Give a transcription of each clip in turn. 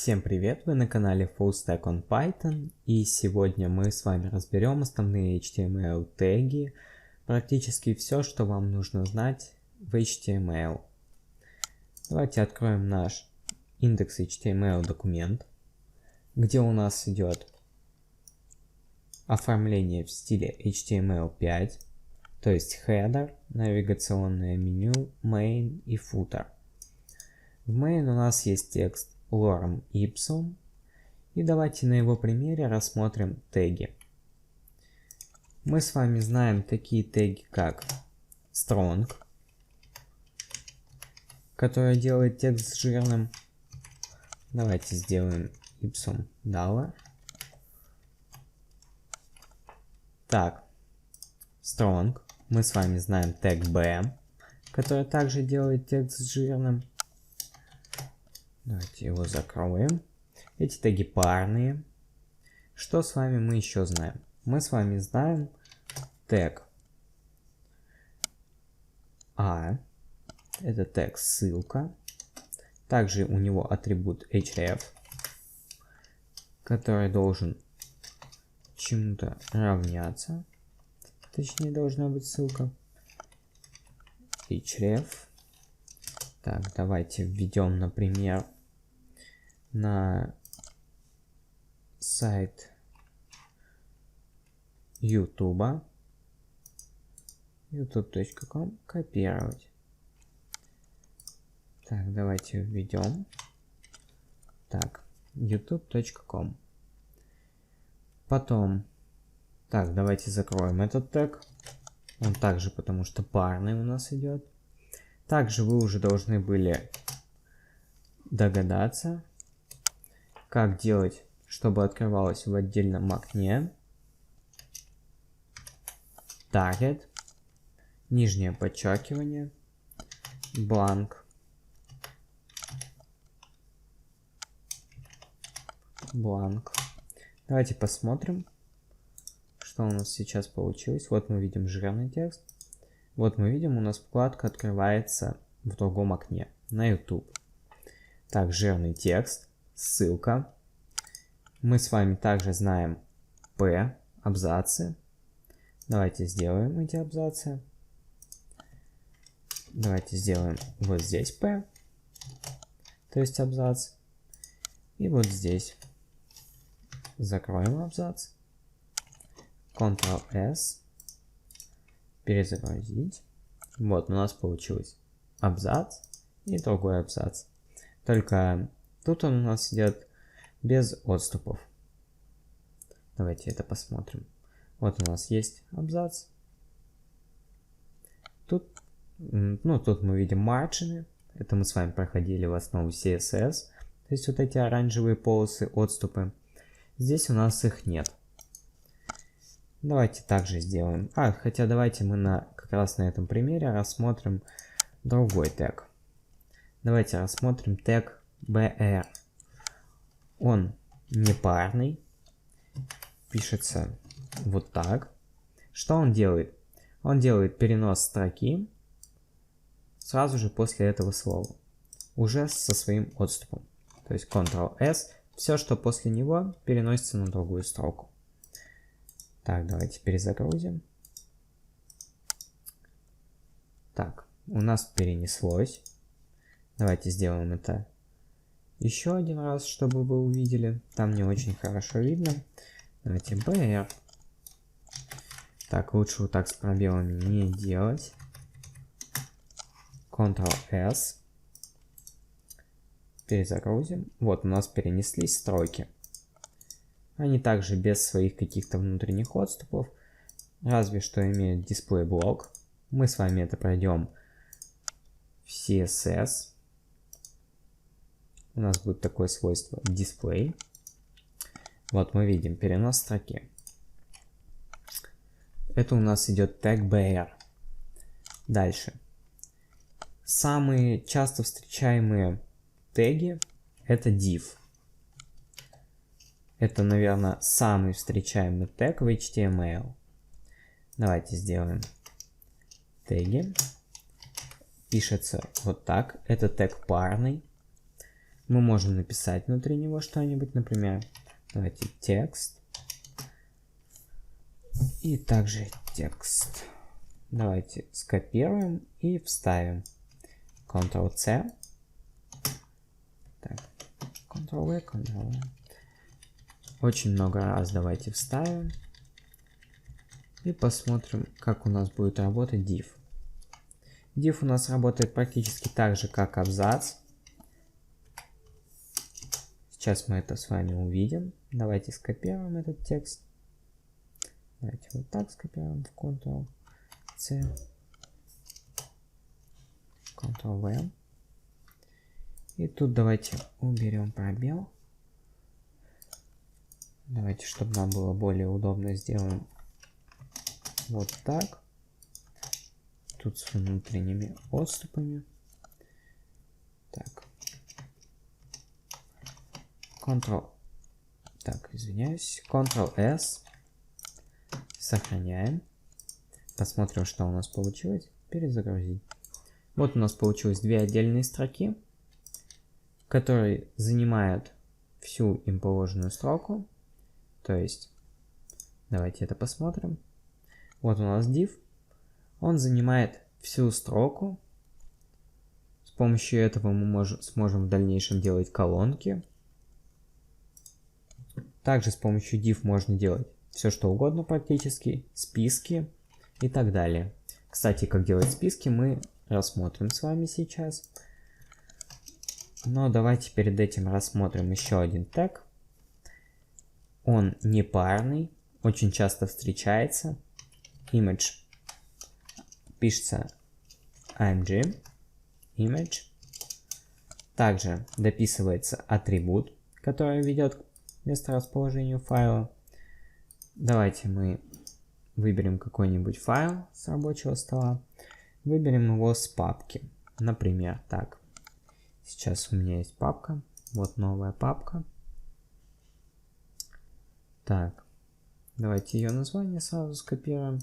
Всем привет! Вы на канале Full Stack on Python, и сегодня мы с вами разберем основные HTML теги, практически все, что вам нужно знать в HTML. Давайте откроем наш индекс HTML документ, где у нас идет оформление в стиле HTML5, то есть header, навигационное меню, main и footer. В main у нас есть текст lorem ipsum, и давайте на его примере рассмотрим теги. Мы с вами знаем такие теги, как strong, который делает текст жирным. Давайте сделаем ipsum $. Так, strong. Мы с вами знаем тег b, который также делает текст жирным. Давайте его закроем. Эти теги парные. Что с вами мы еще знаем? Мы с вами знаем тег a. Это тег ссылка. Также у него атрибут href, который должен чему-то равняться. Точнее, должна быть ссылка. href. Так, давайте введем, например, на сайт YouTube, youtube.com, копировать. Так, давайте введем. Так, youtube.com. Потом, так, давайте закроем этот тег. Он также, потому что парный у нас идет. Также вы уже должны были догадаться, как делать, чтобы открывалось в отдельном окне. Target, нижнее подчеркивание, blank, blank. Давайте посмотрим, что у нас сейчас получилось. Вот мы видим жирный текст. Вот мы видим, у нас вкладка открывается в другом окне, на YouTube. Так, жирный текст, ссылка. Мы с вами также знаем P, абзацы. Давайте сделаем эти абзацы. Давайте сделаем вот здесь P, то есть абзац. И вот здесь. Закроем абзац. Ctrl-S. Перезагрузить. Вот, у нас получилось абзац и другой абзац. Только тут он у нас идет без отступов. Давайте это посмотрим. Вот у нас есть абзац. Тут, тут мы видим марджины. Это мы с вами проходили в основу CSS. То есть вот эти оранжевые полосы, отступы. Здесь у нас их нет. Давайте также сделаем. Хотя давайте мы как раз на этом примере рассмотрим другой тег. Давайте рассмотрим тег br. Он непарный. Пишется вот так. Что он делает? Он делает перенос строки сразу же после этого слова. Уже со своим отступом. То есть Ctrl-S. Все, что после него, переносится на другую строку. Так, давайте перезагрузим. Так, у нас перенеслось. Давайте сделаем это еще один раз, чтобы вы увидели. Там не очень хорошо видно. Давайте BR. Так, лучше вот так с пробелами не делать. Ctrl-S. Перезагрузим. Вот, у нас перенеслись строки. Они также без своих каких-то внутренних отступов, разве что имеют display блок. Мы с вами это пройдем в CSS. У нас будет такое свойство display. Вот мы видим перенос строки. Это у нас идет тег br. Дальше. Самые часто встречаемые теги это div. Это, наверное, самый встречаемый тег в HTML. Давайте сделаем теги. Пишется вот так. Это тег парный. мы можем написать внутри него что-нибудь, например, давайте текст. И также текст. Давайте скопируем и вставим. Ctrl-C. Так, Ctrl-V, Ctrl-V. Очень много раз давайте вставим. И посмотрим, как у нас будет работать div. Div у нас работает практически так же, как абзац. Сейчас мы это с вами увидим. Давайте скопируем этот текст. Давайте вот так скопируем в Ctrl-C, Ctrl-V. И тут давайте уберем пробел. Давайте, чтобы нам было более удобно, сделаем вот так. Тут с внутренними отступами. Так. Извиняюсь. Ctrl-S. Сохраняем. Посмотрим, что у нас получилось. Перезагрузить. Вот у нас получилось две отдельные строки, которые занимают всю им положенную строку. То есть, давайте это посмотрим. Вот у нас div. Он занимает всю строку. С помощью этого мы сможем в дальнейшем делать колонки. Также с помощью div можно делать все что угодно практически, списки и так далее. Кстати, как делать списки мы рассмотрим с вами сейчас. Но давайте перед этим рассмотрим еще один тег. Он непарный, очень часто встречается. Image пишется img, image. Также дописывается атрибут, который ведет к месторасположению файла. Давайте мы выберем какой-нибудь файл с рабочего стола. Выберем его с папки. Например, так. Сейчас у меня есть папка. Вот новая папка. Так. Давайте ее название сразу скопируем.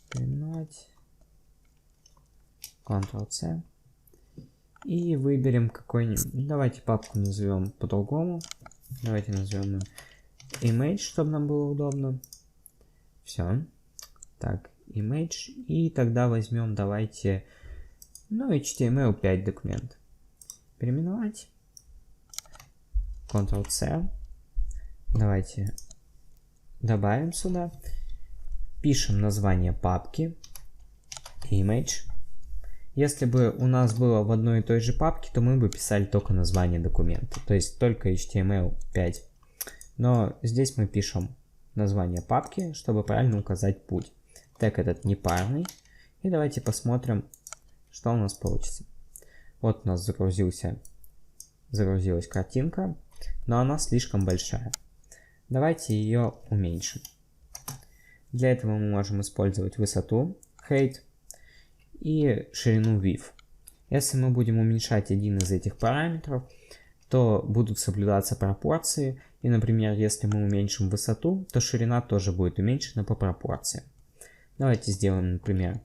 Переименовать. Ctrl-C. И выберем какой-нибудь... Давайте папку назовем по-другому. Давайте назовем image, чтобы нам было удобно. Все. Так, image. И тогда возьмем, давайте, HTML5 документ. Переименовать. Ctrl-C. Давайте добавим сюда. Пишем название папки. Image. Если бы у нас было в одной и той же папке, то мы бы писали только название документа. То есть только HTML5. Но здесь мы пишем название папки, чтобы правильно указать путь. Тег этот непарный. И давайте посмотрим, что у нас получится. Вот у нас загрузилась картинка, но она слишком большая. Давайте ее уменьшим. Для этого мы можем использовать высоту height и ширину width. Если мы будем уменьшать один из этих параметров, то будут соблюдаться пропорции. И, например, если мы уменьшим высоту, то ширина тоже будет уменьшена по пропорции. Давайте сделаем, например,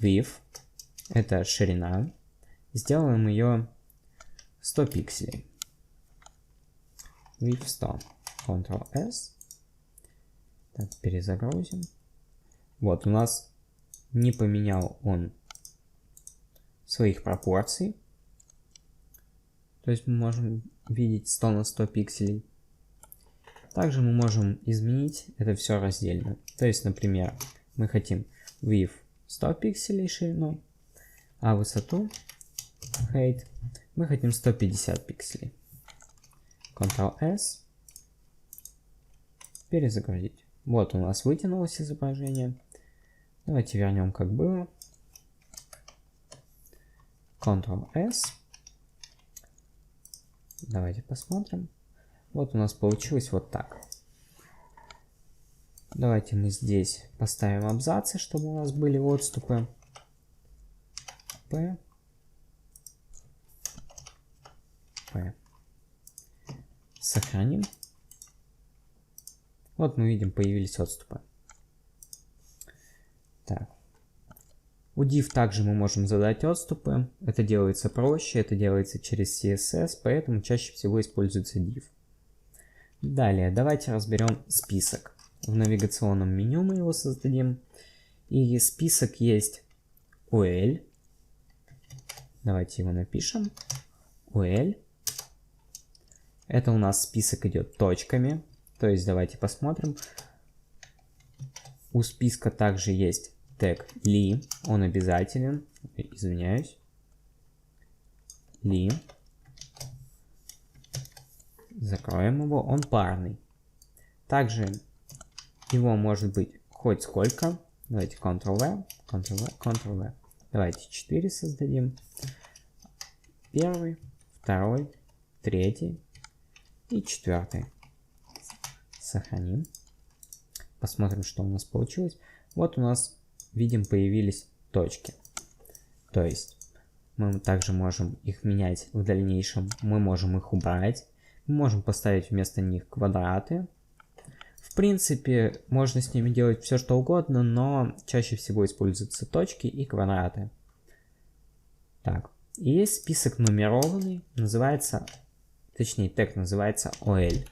width. Это ширина. Сделаем ее 100 пикселей. Width 100. Ctrl-S. Так, перезагрузим. Вот, у нас не поменял он своих пропорций. То есть мы можем видеть 100 на 100 пикселей. Также мы можем изменить это все раздельно. То есть, например, мы хотим width 100 пикселей ширину, а высоту height мы хотим 150 пикселей. Ctrl-S. Перезагрузить. Вот у нас вытянулось изображение. Давайте вернем как было. Ctrl-S. Давайте посмотрим. Вот у нас получилось вот так. Давайте мы здесь поставим абзацы, чтобы у нас были отступы. P. Сохраним. Вот мы видим, появились отступы. Так. У div также мы можем задать отступы. Это делается проще, это делается через CSS, поэтому чаще всего используется div. Далее, давайте разберем список. В навигационном меню мы его создадим. И список есть UL. Давайте его напишем. UL. Это у нас список идет точками. То есть давайте посмотрим. У списка также есть тег li. Он обязателен. Извиняюсь. Li. Закроем его. Он парный. Также его может быть хоть сколько. Давайте Ctrl-V, Ctrl-V, Ctrl-V. Давайте 4 создадим. Первый, второй, третий и четвертый. Сохраним. Посмотрим, что у нас получилось. Вот у нас, видим, появились точки. То есть мы также можем их менять в дальнейшем. Мы можем их убрать. Мы можем поставить вместо них квадраты. В принципе, можно с ними делать все, что угодно, но чаще всего используются точки и квадраты. Так, и есть список нумерованный, называется, точнее, тег называется OL.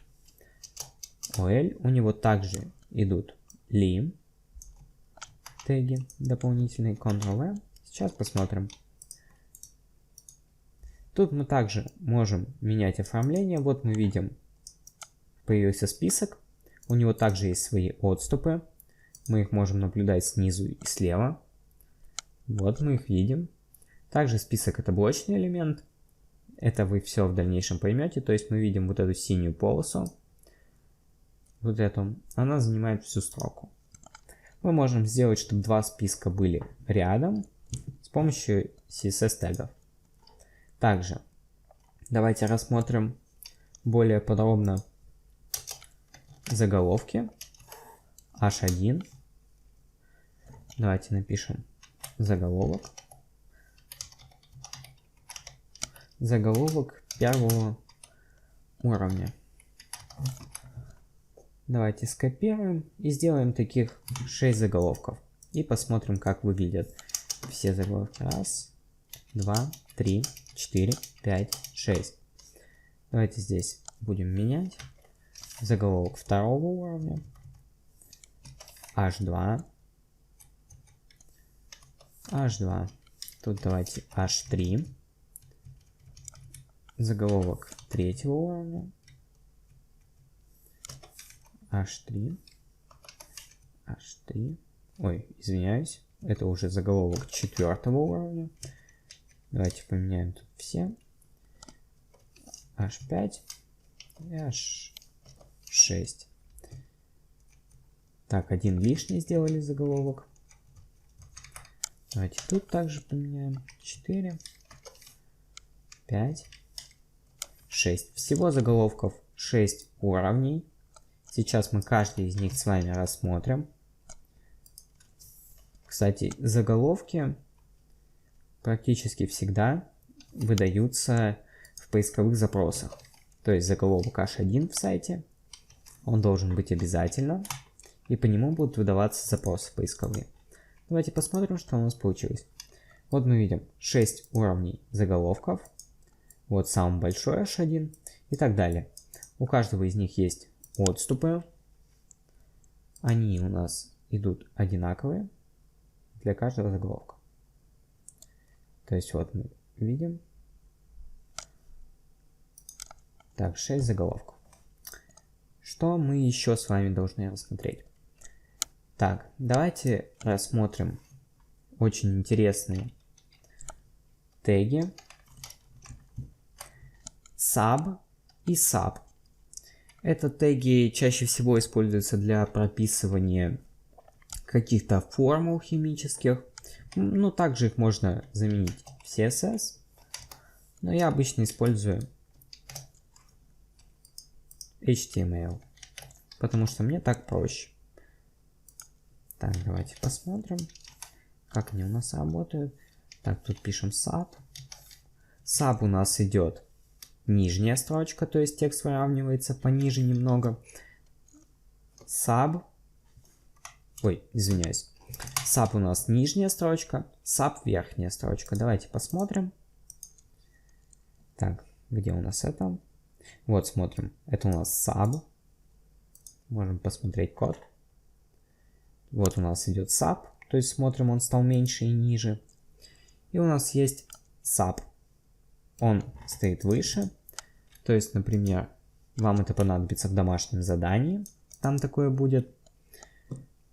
OL, у него также идут li теги дополнительные, Ctrl-V. Сейчас посмотрим. Тут мы также можем менять оформление. Вот мы видим, появился список. У него также есть свои отступы. Мы их можем наблюдать снизу и слева. Вот мы их видим. Также список — это блочный элемент. Это вы все в дальнейшем поймете. То есть мы видим вот эту синюю полосу. Вот эту. Она занимает всю строку. Мы можем сделать, чтобы два списка были рядом с помощью CSS тегов. Также давайте рассмотрим более подробно заголовки. H1. Давайте напишем заголовок. Заголовок первого уровня. Давайте скопируем и сделаем таких 6 заголовков. И посмотрим, как выглядят все заголовки. Раз, два, три, 4, 5, 6. Давайте здесь будем менять. Заголовок второго уровня. H2. H2. Тут давайте H3. Заголовок третьего уровня. H3. H3. Ой, извиняюсь. Это уже заголовок четвертого уровня. Давайте поменяем тут все. H5 и H6. Так, один лишний сделали заголовок. Давайте тут также поменяем. 4, 5, 6. Всего заголовков 6 уровней. Сейчас мы каждый из них с вами рассмотрим. Кстати, заголовки практически всегда выдаются в поисковых запросах. То есть заголовок H1 в сайте, он должен быть обязательно, и по нему будут выдаваться запросы поисковые. Давайте посмотрим, что у нас получилось. Вот мы видим 6 уровней заголовков. Вот самый большой H1 и так далее. У каждого из них есть отступы. Они у нас идут одинаковые для каждого заголовка. То есть вот мы видим. Так, 6 заголовков. Что мы еще с вами должны рассмотреть? Так, давайте рассмотрим очень интересные теги. Sub и sub. Это теги чаще всего используются для прописывания каких-то формул химических. Ну, также их можно заменить в CSS. Но я обычно использую HTML, потому что мне так проще. Так, давайте посмотрим, как они у нас работают. Так, тут пишем sub. Sub у нас идет нижняя строчка, то есть текст выравнивается пониже немного. Sub. Ой, извиняюсь. Sub у нас нижняя строчка, sub верхняя строчка. Давайте посмотрим. Так, где у нас это? Вот, смотрим. Это у нас sub. Можем посмотреть код. Вот у нас идет sub. То есть смотрим, он стал меньше и ниже. И у нас есть sub. Он стоит выше. То есть, например, вам это понадобится в домашнем задании. Там такое будет.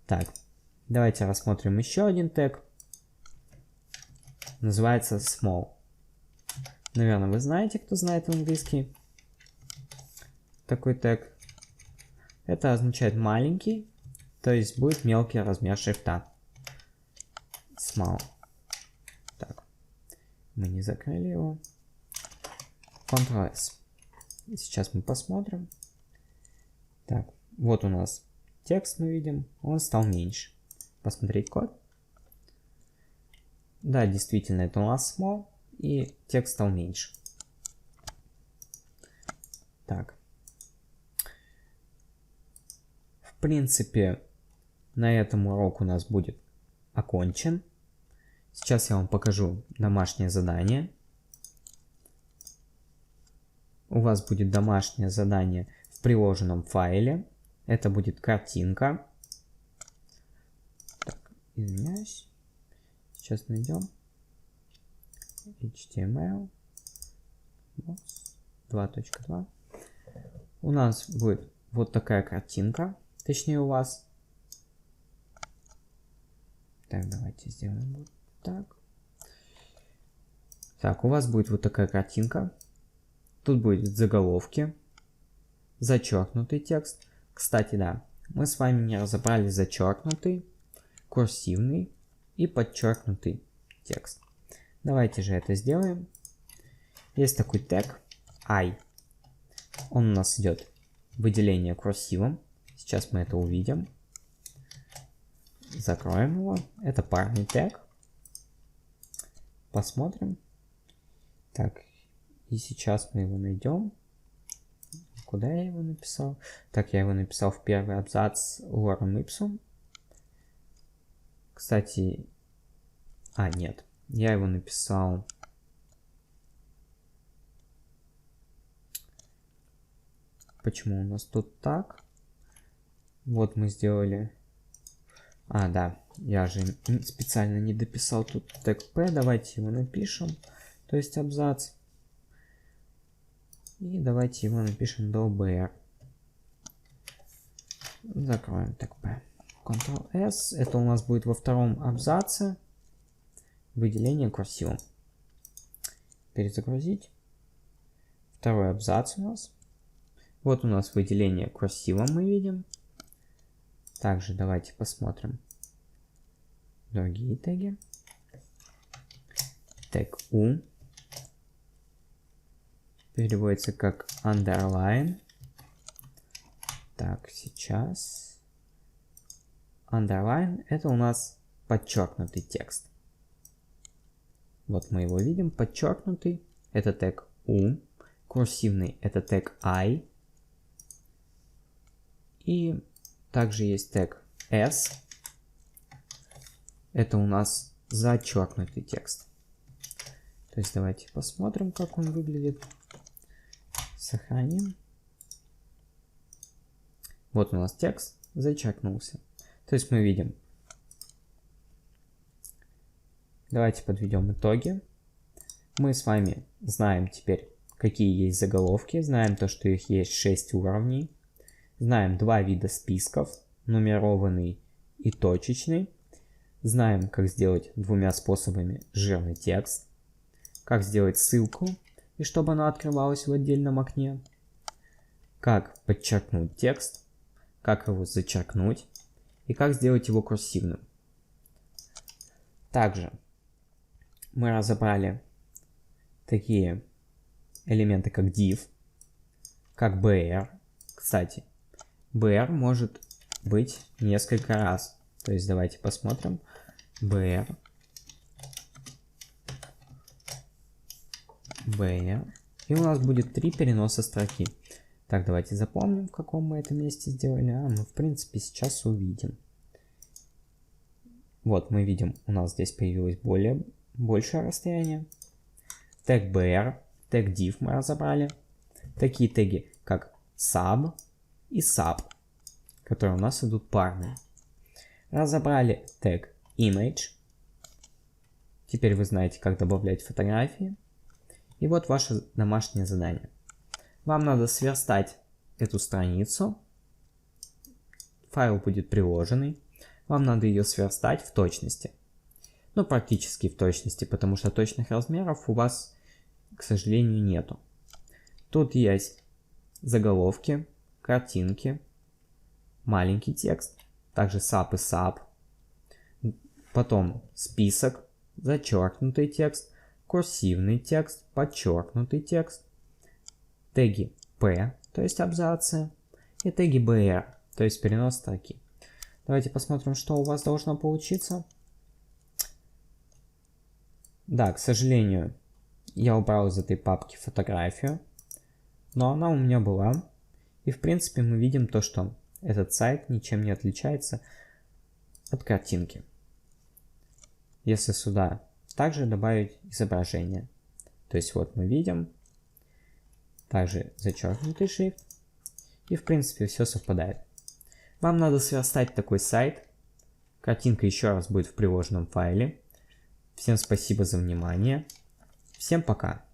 Так, давайте рассмотрим еще один тег. Называется small. Наверное, вы знаете, кто знает английский. Такой тег. Это означает маленький. То есть будет мелкий размер шрифта. Small. Так, мы не закрыли его. Ctrl-S. Сейчас мы посмотрим. Так, вот у нас текст мы видим. Он стал меньше. Посмотреть код. Да, действительно, это у нас small. И текст стал меньше. Так. В принципе, на этом урок у нас будет окончен. Сейчас я вам покажу домашнее задание. У вас будет домашнее задание в приложенном файле. Это будет картинка. Так, извиняюсь. Сейчас найдем. HTML 2.2. У нас будет вот такая картинка. Точнее, у вас. Так, давайте сделаем вот так. Так, у вас будет вот такая картинка. Тут будет заголовки, зачеркнутый текст. Кстати, да, мы с вами не разобрали зачеркнутый, курсивный и подчеркнутый текст. Давайте же это сделаем. Есть такой тег I. Он у нас идет выделение курсивом. Сейчас мы это увидим. Закроем его. Это парный тег. Посмотрим. Так, и сейчас мы его найдем. Куда я его написал? Так, я его написал в первый абзац lorem ipsum. Кстати, нет. Я его написал... Почему у нас тут так? Вот мы сделали... да, я же специально не дописал тут тег P. Давайте его напишем. То есть абзац. И давайте его напишем до BR. Закроем тег P. Ctrl-S. Это у нас будет во втором абзаце. Выделение курсивом. Перезагрузить. Второй абзац у нас. Вот у нас выделение курсивом мы видим. Также давайте посмотрим другие теги. Тег U переводится как underline. Так, сейчас. Underline это у нас подчеркнутый текст. Вот мы его видим, подчеркнутый. Это тег U. Курсивный это тег I. И также есть тег S. Это у нас зачеркнутый текст. То есть давайте посмотрим, как он выглядит. Сохраним. Вот у нас текст зачеркнулся. То есть мы видим. Давайте подведем итоги. Мы с вами знаем теперь, какие есть заголовки. Знаем то, что их есть 6 уровней. Знаем два вида списков. Нумерованный и точечный. Знаем, как сделать двумя способами жирный текст. Как сделать ссылку, и чтобы она открывалась в отдельном окне. Как подчеркнуть текст. Как его зачеркнуть. И как сделать его курсивным. Также мы разобрали такие элементы, как div, как br. Кстати, br может быть несколько раз. То есть давайте посмотрим. br. И у нас будет 3 переноса строки. Так, давайте запомним, в каком мы этом месте сделали. Мы, в принципе, сейчас увидим. Вот мы видим, у нас здесь появилось большее расстояние. Тег br, тег div мы разобрали. Такие теги, как sub и sub, которые у нас идут парные. Разобрали тег image. Теперь вы знаете, как добавлять фотографии. И вот ваше домашнее задание. Вам надо сверстать эту страницу. Файл будет приложенный. Вам надо ее сверстать в точности. Ну, практически в точности, потому что точных размеров у вас, к сожалению, нету. Тут есть заголовки, картинки, маленький текст, также sub и sub. Потом список, зачеркнутый текст, курсивный текст, подчеркнутый текст, теги P, то есть абзацы, и теги BR, то есть перенос строки. Давайте посмотрим, что у вас должно получиться. Да, к сожалению, я убрал из этой папки фотографию, но она у меня была. И в принципе мы видим то, что этот сайт ничем не отличается от картинки. Если сюда также добавить изображение, то есть вот мы видим, также зачеркнутый шрифт, и в принципе все совпадает. Вам надо сверстать такой сайт. Картинка еще раз будет в приложенном файле. Всем спасибо за внимание. Всем пока.